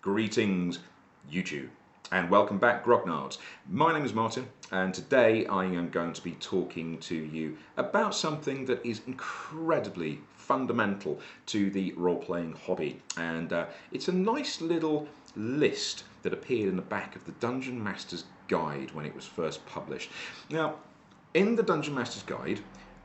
Greetings, YouTube, and welcome back, Grognards. My name is Martin, and today I am going to be talking to you about something that is incredibly fundamental to the role-playing hobby, and it's a nice little list that appeared in the back of the Dungeon Master's Guide when it was first published. Now, in the Dungeon Master's Guide,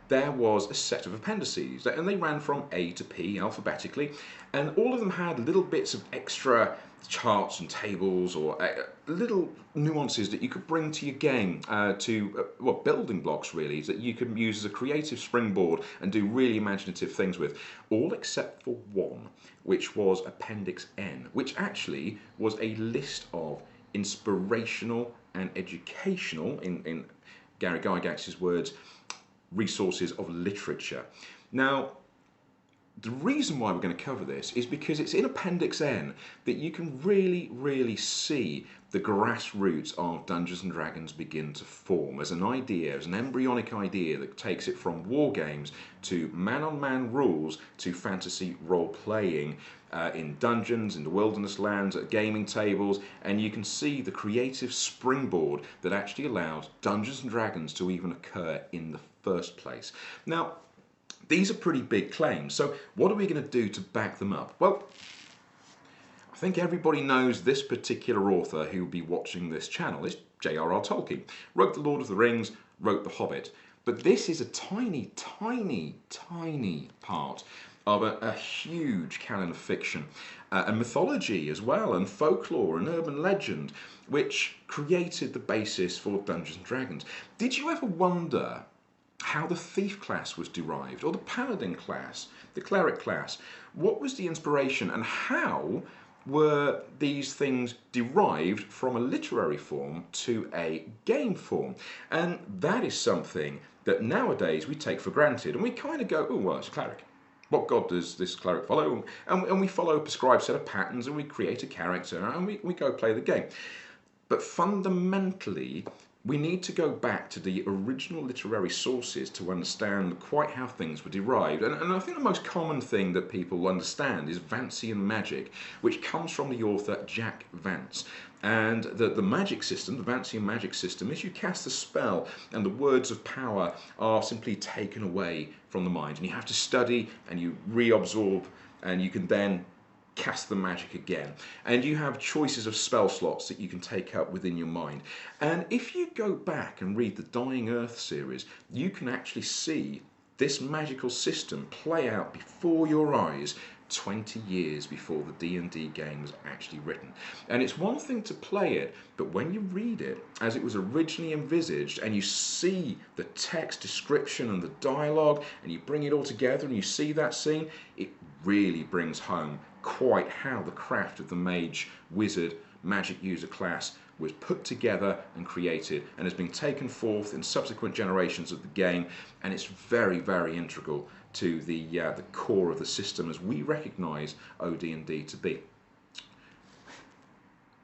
there was a set of appendices, and they ran from A to P alphabetically, and all of them had little bits of extra charts and tables or little nuances that you could bring to your game, well, building blocks really, that you could use as a creative springboard and do really imaginative things with, all except for one, which was Appendix N, which actually was a list of inspirational and educational, in Gary Gygax's words, resources of literature. Now, the reason why we're going to cover this is because it's in Appendix N that you can really see the grassroots of Dungeons and Dragons begin to form as an idea, as an embryonic idea that takes it from war games to man-on-man rules to fantasy role-playing in dungeons, in the wilderness lands, at gaming tables, and you can see the creative springboard that actually allowed Dungeons and Dragons to even occur in the first place. Now, these are pretty big claims, so what are we going to do to back them up? Well, I think everybody knows this particular author who will be watching this channel is J.R.R. Tolkien. Wrote The Lord of the Rings, wrote The Hobbit. But this is a tiny part of a huge canon of fiction, and mythology as well, and folklore and urban legend, which created the basis for Dungeons and Dragons. Did you ever wonder how the thief class was derived, or the paladin class, the cleric class? What was the inspiration, and how were these things derived from a literary form to a game form? And that is something that nowadays we take for granted, and we kind of go, oh, well, it's a cleric. What god does this cleric follow? And we follow a prescribed set of patterns, and we create a character, and we go play the game. But fundamentally, we need to go back to the original literary sources to understand quite how things were derived. And I think the most common thing that people understand is Vancian magic, which comes from the author Jack Vance. And the magic system, the Vancian magic system, is you cast a spell and the words of power are simply taken away from the mind. And you have to study and you reabsorb, and you can then cast the magic again, and you have choices of spell slots that you can take up within your mind. And if you go back and read the Dying Earth series, you can actually see this magical system play out before your eyes 20 years before the D&D game was actually written. And it's one thing to play it, but when you read it as it was originally envisaged, and you see the text description and the dialogue, and you bring it all together and you see that scene, it really brings home quite how the craft of the mage, wizard, magic user class was put together and created, and has been taken forth in subsequent generations of the game, and it's very integral to the core of the system as we recognise OD&D to be.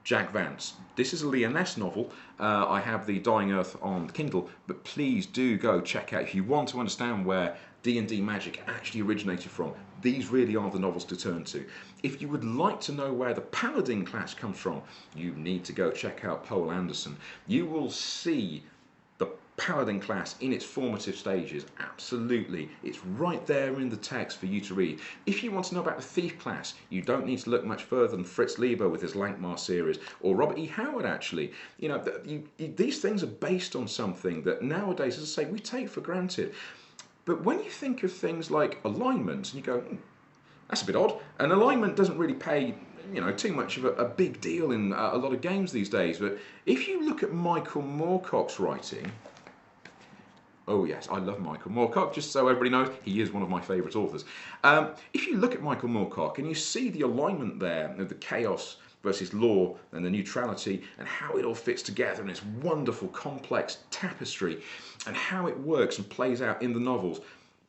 Jack Vance. This is a Leon Ness novel. I have the Dying Earth on Kindle, but please do go check out, if you want to understand where D&D magic actually originated from, these really are the novels to turn to. If you would like to know where the paladin class comes from, you need to go check out Poul Anderson. You will see the paladin class in its formative stages. Absolutely, it's right there in the text for you to read. If you want to know about the thief class, you don't need to look much further than Fritz Lieber with his Lankmar series, or Robert E. Howard actually. You know, these things are based on something that nowadays, as I say, we take for granted. But when you think of things like alignment, and you go, that's a bit odd, and alignment doesn't really pay, you know, too much of a big deal in a lot of games these days. But if you look at Michael Moorcock's writing, oh yes, I love Michael Moorcock, just so everybody knows, he is one of my favourite authors. If you look at Michael Moorcock and you see the alignment there of the chaos versus law and the neutrality, and how it all fits together in this wonderful complex tapestry, and how it works and plays out in the novels,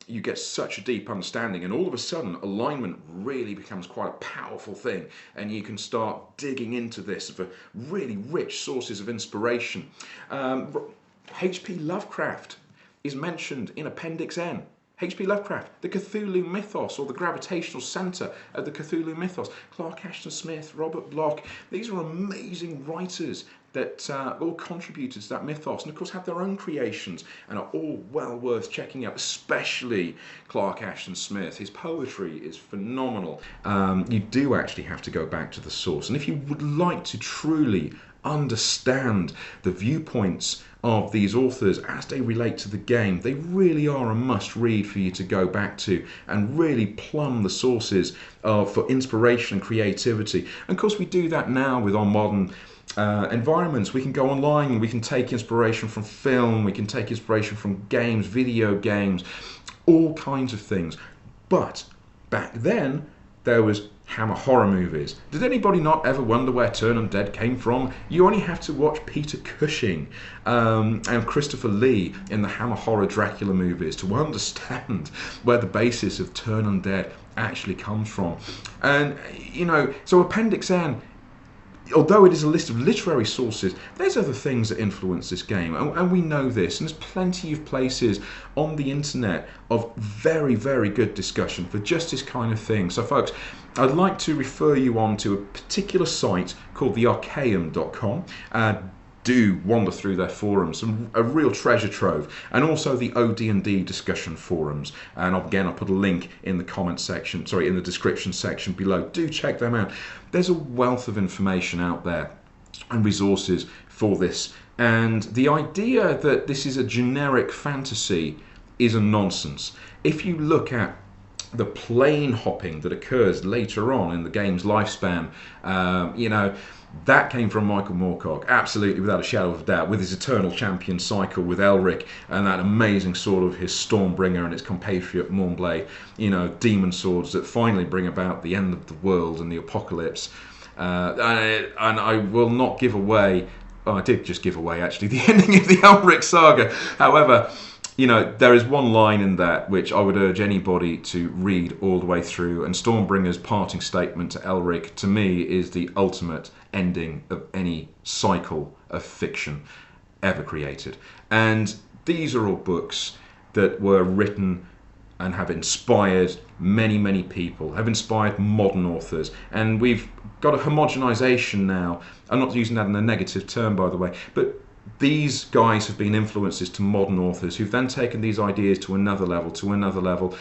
you get such a deep understanding, and all of a sudden alignment really becomes quite a powerful thing, and you can start digging into this for really rich sources of inspiration. H.P. Lovecraft is mentioned in Appendix N. H.P. Lovecraft, the Cthulhu Mythos, or the gravitational centre of the Cthulhu Mythos. Clark Ashton Smith, Robert Bloch, these are amazing writers that all contributed to that mythos, and of course have their own creations, and are all well worth checking out, especially Clark Ashton Smith. His poetry is phenomenal. You do actually have to go back to the source, and if you would like to truly understand the viewpoints of these authors as they relate to the game, they really are a must read for you to go back to and really plumb the sources for inspiration and creativity. And of course we do that now with our modern environments. We can go online and we can take inspiration from film, we can take inspiration from games, video games, all kinds of things. But back then there was Hammer horror movies. Did anybody not ever wonder where Turn Undead came from? You only have to watch Peter Cushing and Christopher Lee in the Hammer horror Dracula movies to understand where the basis of Turn Undead actually comes from. And so Appendix N, although it is a list of literary sources, there's other things that influence this game, and we know this, and there's plenty of places on the internet of very, very good discussion for just this kind of thing. So folks, I'd like to refer you on to a particular site called thearchaeum.com. Do wander through their forums, a real treasure trove, and also the OD&D discussion forums. And again, I'll put a link in the comment section, in the description section below. Do check them out. There's a wealth of information out there and resources for this. And the idea that this is a generic fantasy is a nonsense. If you look at the plane hopping that occurs later on in the game's lifespan, that came from Michael Moorcock, absolutely, without a shadow of a doubt, with his Eternal Champion cycle with Elric and that amazing sword of his Stormbringer and its compatriot Mournblade, demon swords that finally bring about the end of the world and the apocalypse. And I will not give away, I did just give away actually, the ending of the Elric saga. However, there is one line in that which I would urge anybody to read all the way through, and Stormbringer's parting statement to Elric, to me, is the ultimate ending of any cycle of fiction ever created. And these are all books that were written and have inspired many, many people, have inspired modern authors, and we've got a homogenization now. I'm not using that in a negative term, by the way, but these guys have been influences to modern authors who've then taken these ideas to another level.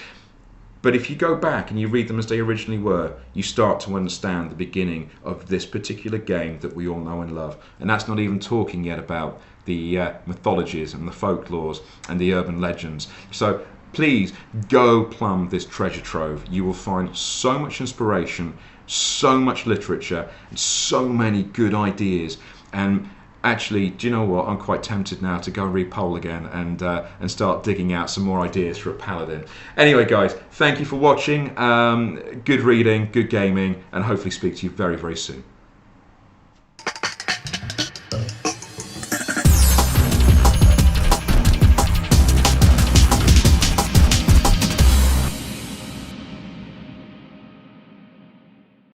But if you go back and you read them as they originally were, you start to understand the beginning of this particular game that we all know and love. And that's not even talking yet about the mythologies and the folklores and the urban legends. So please go plumb this treasure trove. You will find so much inspiration, so much literature, and so many good ideas. And actually, do you know what? I'm quite tempted now to go read Pole again and start digging out some more ideas for a paladin. Anyway, guys, thank you for watching. Good reading, good gaming, and hopefully speak to you very, very soon.